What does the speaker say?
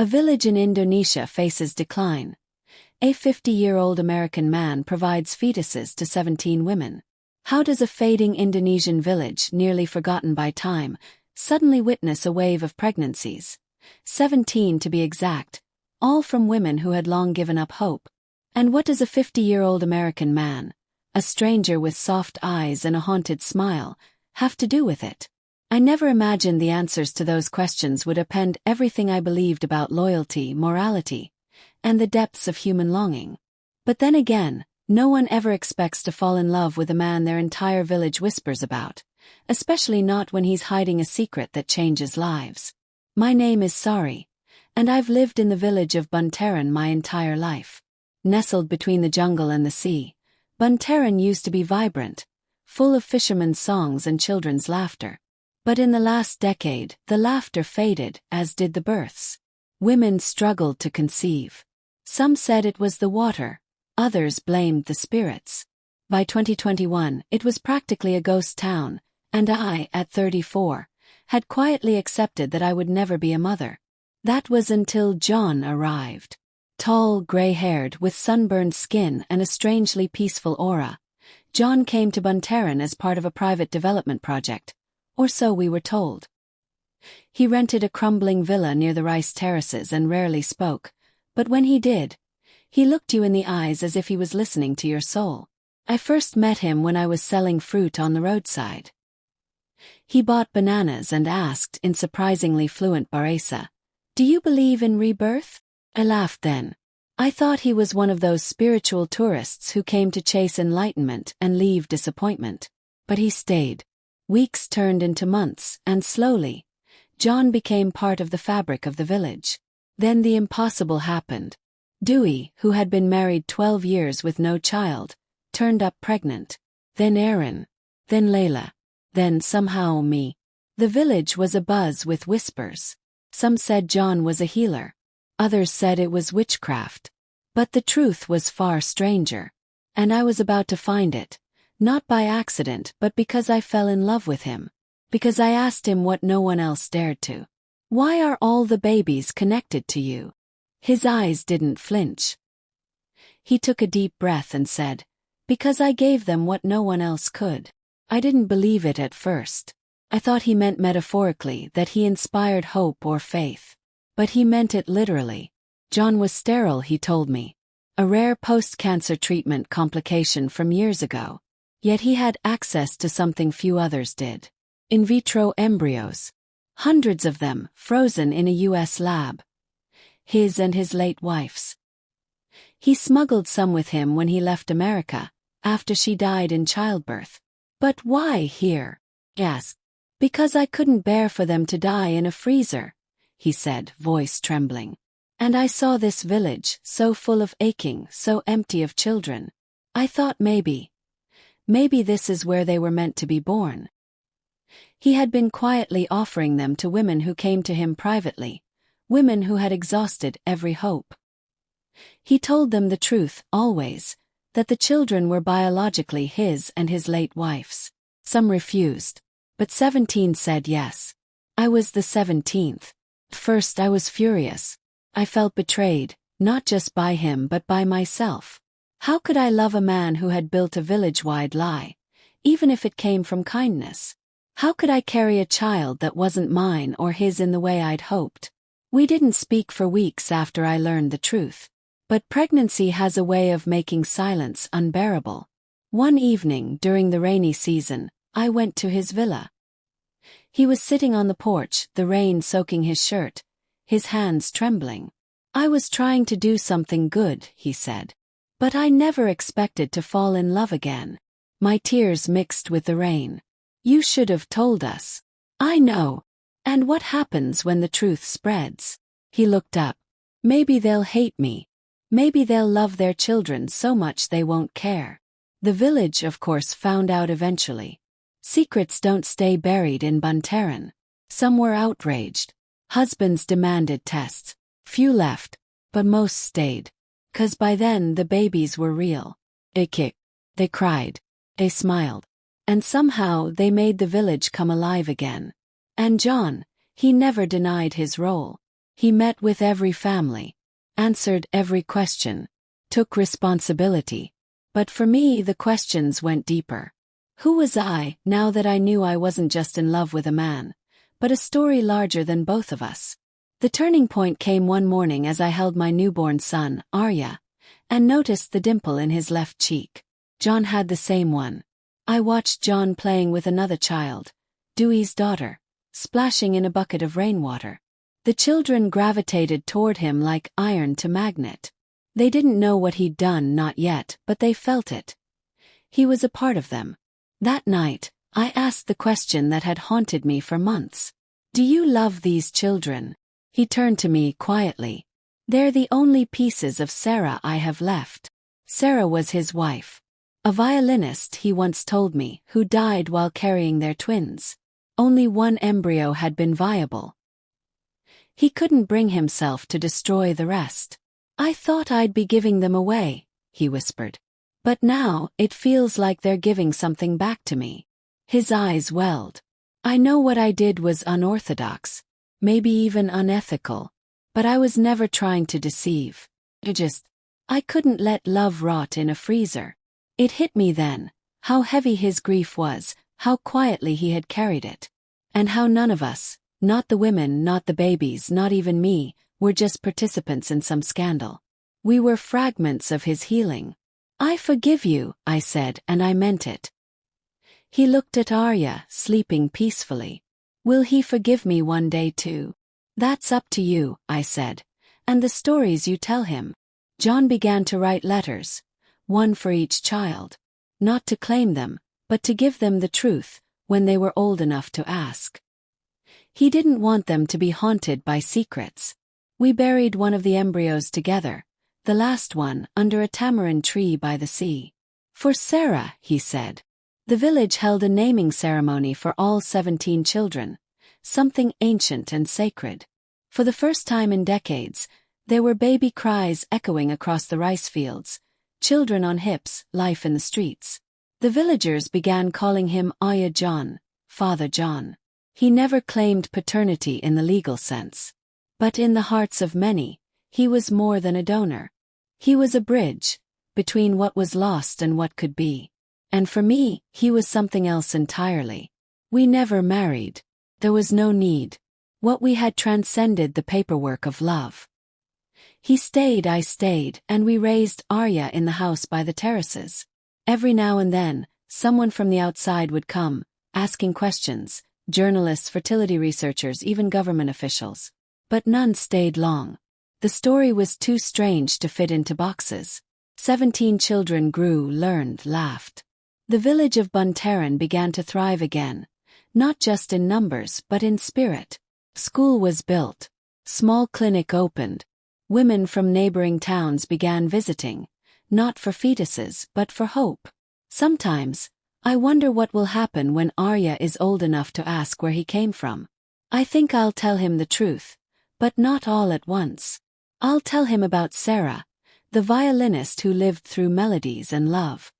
A village in Indonesia faces decline. A 50-year-old American man provides fetuses to 17 women. How does a fading Indonesian village, nearly forgotten by time, suddenly witness a wave of pregnancies? 17 to be exact, all from women who had long given up hope. And what does a 50-year-old American man, a stranger with soft eyes and a haunted smile, have to do with it? I never imagined the answers to those questions would upend everything I believed about loyalty, morality, and the depths of human longing. But then again, no one ever expects to fall in love with a man their entire village whispers about, especially not when he's hiding a secret that changes lives. My name is Sari, and I've lived in the village of Buntaran my entire life. Nestled between the jungle and the sea, Buntaran used to be vibrant, full of fishermen's songs and children's laughter. But in the last decade, the laughter faded, as did the births. Women struggled to conceive. Some said it was the water, others blamed the spirits. By 2021, it was practically a ghost town, and I, at 34, had quietly accepted that I would never be a mother. That was until John arrived. Tall, gray-haired, with sunburned skin and a strangely peaceful aura, John came to Buntaran as part of a private development project, or so we were told. He rented a crumbling villa near the rice terraces and rarely spoke, but when he did, he looked you in the eyes as if he was listening to your soul. I first met him when I was selling fruit on the roadside. He bought bananas and asked in surprisingly fluent Bahasa, "Do you believe in rebirth?" I laughed then. I thought he was one of those spiritual tourists who came to chase enlightenment and leave disappointment. But he stayed. Weeks turned into months, and slowly, John became part of the fabric of the village. Then the impossible happened. Dewey, who had been married 12 years with no child, turned up pregnant. Then Aaron. Then Layla. Then somehow me. The village was abuzz with whispers. Some said John was a healer. Others said it was witchcraft. But the truth was far stranger. And I was about to find it. Not by accident, but because I fell in love with him. Because I asked him what no one else dared to. "Why are all the babies connected to you?" His eyes didn't flinch. He took a deep breath and said, "Because I gave them what no one else could." I didn't believe it at first. I thought he meant metaphorically, that he inspired hope or faith. But he meant it literally. John was sterile, he told me. A rare post-cancer treatment complication from years ago. Yet he had access to something few others did. In vitro embryos. Hundreds of them, frozen in a U.S. lab. His and his late wife's. He smuggled some with him when he left America, after she died in childbirth. "But why here?" I asked. "Because I couldn't bear for them to die in a freezer," he said, voice trembling. "And I saw this village, so full of aching, so empty of children. I thought maybe this is where they were meant to be born." He had been quietly offering them to women who came to him privately, women who had exhausted every hope. He told them the truth, always, that the children were biologically his and his late wife's. Some refused, but 17 said yes. I was the 17th. First I was furious. I felt betrayed, not just by him but by myself. How could I love a man who had built a village-wide lie, even if it came from kindness? How could I carry a child that wasn't mine or his in the way I'd hoped? We didn't speak for weeks after I learned the truth. But pregnancy has a way of making silence unbearable. One evening during the rainy season, I went to his villa. He was sitting on the porch, the rain soaking his shirt, his hands trembling. "I was trying to do something good," he said. "But I never expected to fall in love again." My tears mixed with the rain. "You should have told us." "I know. And what happens when the truth spreads?" He looked up. "Maybe they'll hate me. Maybe they'll love their children so much they won't care." The village, of course, found out eventually. Secrets don't stay buried in Buntaran. Some were outraged. Husbands demanded tests. Few left, but most stayed. 'Cause by then the babies were real. They kicked. They cried. They smiled. And somehow they made the village come alive again. And John, he never denied his role. He met with every family, answered every question, took responsibility. But for me, the questions went deeper. Who was I, now that I knew I wasn't just in love with a man, but a story larger than both of us? The turning point came one morning as I held my newborn son, Arya, and noticed the dimple in his left cheek. John had the same one. I watched John playing with another child, Dewey's daughter, splashing in a bucket of rainwater. The children gravitated toward him like iron to magnet. They didn't know what he'd done, not yet, but they felt it. He was a part of them. That night, I asked the question that had haunted me for months. Do you love these children? He turned to me quietly. They're the only pieces of Sarah I have left. Sarah was his wife. A violinist, he once told me, who died while carrying their twins. Only one embryo had been viable. He couldn't bring himself to destroy the rest. I thought I'd be giving them away, he whispered. But now, it feels like they're giving something back to me. His eyes welled. I know what I did was unorthodox, maybe even unethical, but I was never trying to deceive. I couldn't let love rot in a freezer. It hit me then, how heavy his grief was, how quietly he had carried it. And how none of us, not the women, not the babies, not even me, were just participants in some scandal. We were fragments of his healing. I forgive you, I said, and I meant it. He looked at Arya, sleeping peacefully. Will he forgive me one day too? That's up to you, I said, and the stories you tell him. John began to write letters, one for each child. Not to claim them, but to give them the truth, when they were old enough to ask. He didn't want them to be haunted by secrets. We buried one of the embryos together, the last one, under a tamarind tree by the sea. For Sarah, he said. The village held a naming ceremony for all 17 children, something ancient and sacred. For the first time in decades, there were baby cries echoing across the rice fields, children on hips, life in the streets. The villagers began calling him Arya John, Father John. He never claimed paternity in the legal sense. But in the hearts of many, he was more than a donor. He was a bridge between what was lost and what could be. And for me, he was something else entirely. We never married. There was no need. What we had transcended the paperwork of love. He stayed, I stayed, and we raised Arya in the house by the terraces. Every now and then, someone from the outside would come, asking questions, journalists, fertility researchers, even government officials. But none stayed long. The story was too strange to fit into boxes. 17 children grew, learned, laughed. The village of Buntaran began to thrive again, not just in numbers but in spirit. School was built. Small clinic opened. Women from neighboring towns began visiting, not for fetuses but for hope. Sometimes, I wonder what will happen when Arya is old enough to ask where he came from. I think I'll tell him the truth, but not all at once. I'll tell him about Sarah, the violinist who lived through melodies and love.